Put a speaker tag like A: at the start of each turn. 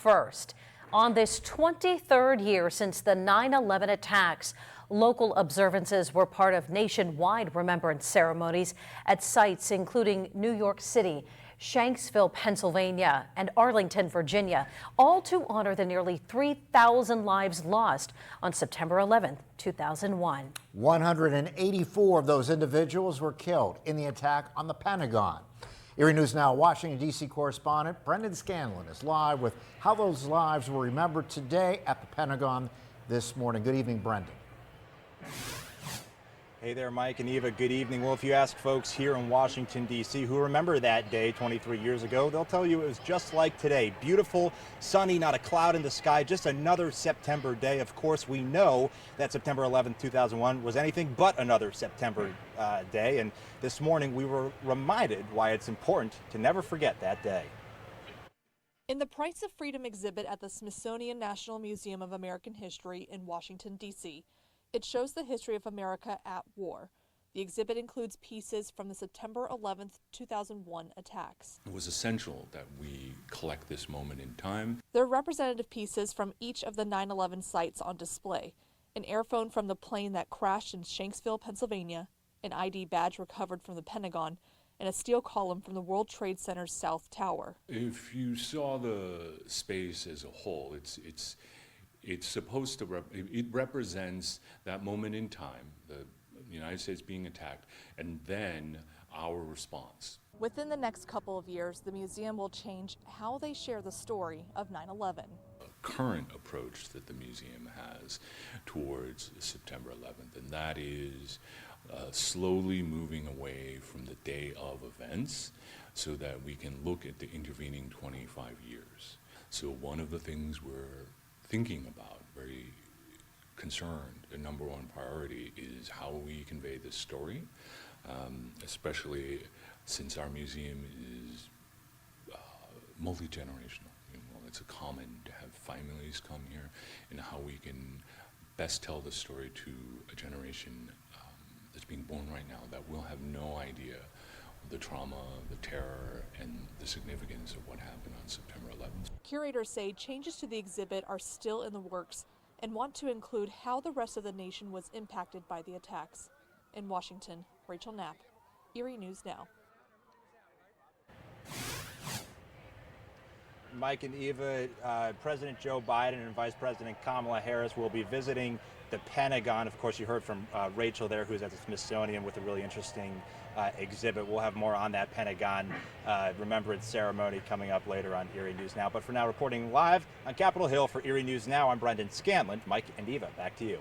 A: First, on this 23rd year since the 9/11 attacks, local observances were part of nationwide remembrance ceremonies at sites including New York City, Shanksville, Pennsylvania, and Arlington, Virginia, all to honor the nearly 3,000 lives lost on September 11, 2001.
B: 184 of those individuals were killed in the attack on the Pentagon. Erie News Now Washington, D.C. correspondent Brendan Scanlon is live with how those lives were remembered today at the Pentagon this morning. Good evening, Brendan.
C: Hey there, Mike and Eva. Good evening. Well, if you ask folks here in Washington, D.C. who remember that day 23 years ago, they'll tell you it was just like today. Beautiful, sunny, not a cloud in the sky, just another September day. Of course, we know that September 11th, 2001 was anything but another September day. And this morning we were reminded why it's important to never forget that day.
D: In the Price of Freedom exhibit at the Smithsonian National Museum of American History in Washington, D.C., it shows the history of America at war. The exhibit includes pieces from the September 11th, 2001 attacks.
E: It was essential that we collect this moment in time.
D: There are representative pieces from each of the 9/11 sites on display. An airphone from the plane that crashed in Shanksville, Pennsylvania, an ID badge recovered from the Pentagon, and a steel column from the World Trade Center's South Tower.
E: If you saw the space as a whole, it's supposed to it represents that moment in time, the United States being attacked, and then our response.
D: Within the next couple of years, the museum will change how they share the story of 9/11.
E: A current approach that the museum has towards September 11th, and that is slowly moving away from the day of events so that we can look at the intervening 25 years. So one of the things we're thinking about, very concerned, the number one priority is how we convey this story, especially since our museum is multi-generational. It's common to have families come here, and how we can best tell the story to a generation that's being born right now that will have no idea the trauma, the terror, and the significance of what happened on September 11th.
D: Curators say changes to the exhibit are still in the works and want to include how the rest of the nation was impacted by the attacks. In Washington, Rachel Knapp, Erie News Now.
C: Mike and Eva, President Joe Biden and Vice President Kamala Harris will be visiting the Pentagon. Of course, you heard from Rachel there, who's at the Smithsonian with a really interesting exhibit. We'll have more on that Pentagon remembrance ceremony coming up later on Erie News Now. But for now, reporting live on Capitol Hill for Erie News Now, I'm Brendan Scanlon. Mike and Eva, back to you.